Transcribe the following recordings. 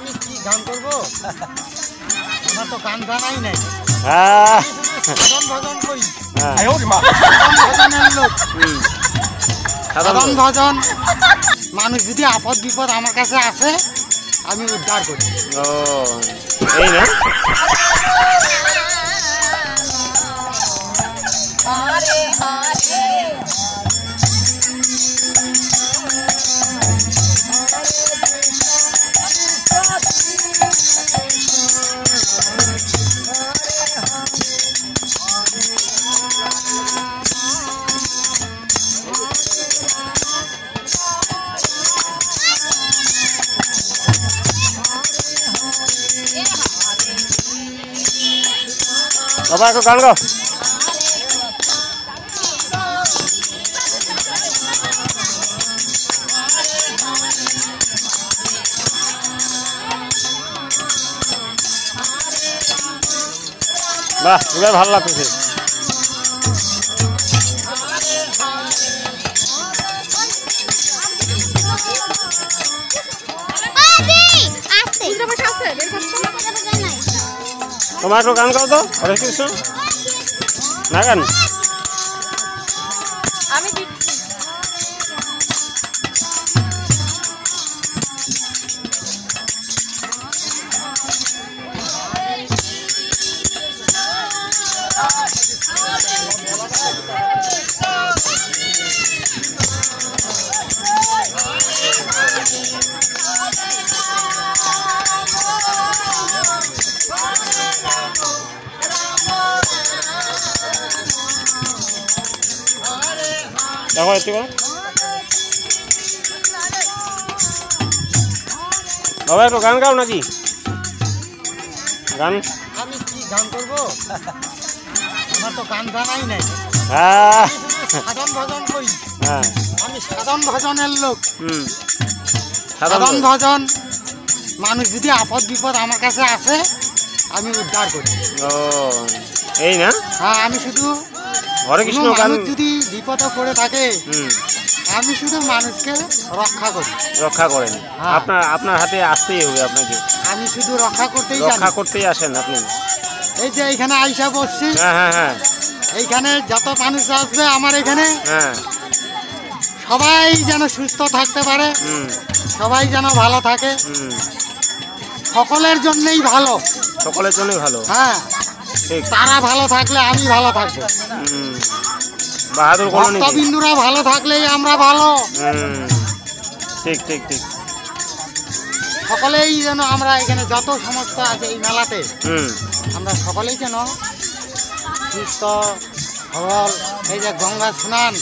আমি কি গান করব? আমার তো গান জানাই নাই। সাধন ভজন করি। ভজনের লোক। সাধন ভজন মানুষ যদি আপদ বিপদ আমার কাছে আসে আমি উদ্ধার করি। ও এই না বাবা একটু গান গাও। বাহ এবার ভালো লাগতেছে। তোমার একটু গান গাও তো হরে কৃষ্ণ না গান আমি দেখো একটু বাবা একটু গান গাও নাকি গান আমি কি গান করব? আমার তো গান জানাই নাই। সাধন ভজন করি। আমি সাধন ভজনের লোক। সাধন ভজন মানুষ যদি আপদ বিপদ আমার কাছে আসে আমি উদ্ধার করি। ও এই না হ্যাঁ আমি শুধু হরে কৃষ্ণ গান যদি বিপদে পড়ে থাকে আমি শুধু মানুষকে রক্ষা করি। রক্ষা করেন আপনার হাতে আসতেই হবে আপনাকে। আমি শুধু রক্ষা করতেই আসেন আপনি। এই যে এইখানে আইসা বসছি। হ্যাঁ এইখানে যত মানুষ আসবে আমার এখানে সবাই যেন সুস্থ থাকতে পারে, সবাই যেন ভালো থাকে, সকলের জন্যই ভালো। সকলের জন্যই ভালো। হ্যাঁ তারা ভালো থাকলে আমি ভালো থাকবো। বাহাদুর ভক্তবিন্দুরা ভালো থাকলেই আমরা ভালো। ঠিক ঠিক ঠিক সকলেই যেন আমরা এখানে যত সমস্ত আছে এই মেলাতে আমরা সকলেই যেন সুস্থ সবল। এই যে গঙ্গা স্নান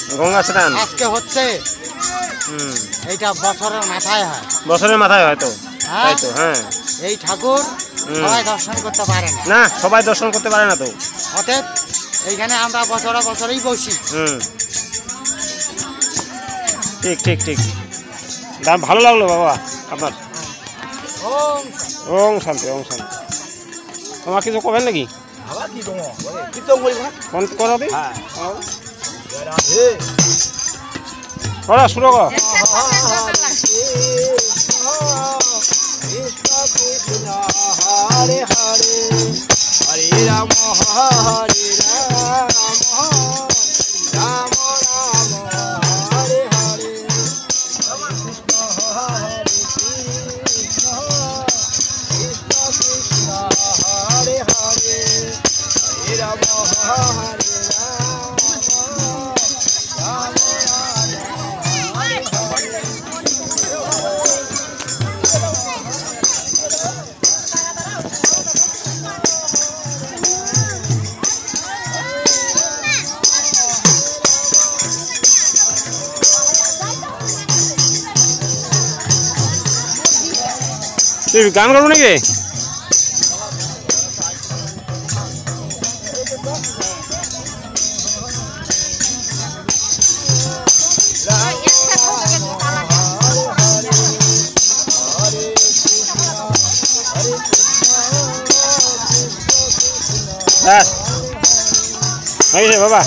আজকে হচ্ছে এইটা বছরের মাথায় হয়। বছরের মাথায় হয়তো হ্যাঁ এই ঠাকুর সবাই দর্শন করতে পারে না। সবাই দর্শন করতে পারে না তো। অতএব এইখানে আমরা বছরেই বসি। ঠিক ঠিক ঠিক ভালো লাগলো বাবা আপনার। ওম শান্তি ওম শান্তি। তোমার কিছু করবেন নাকি? করা শুরু কর। হরে হরে হরে রাম হরে রাম রাম রাম হরে হরে কৃষ্ণ হরে কৃষ্ণ কৃষ্ণ কৃষ্ণ হরে হরে হরে রাম হরে রাম রাম রাম হরে হরে। তুই গান করবো নাকি? বাবা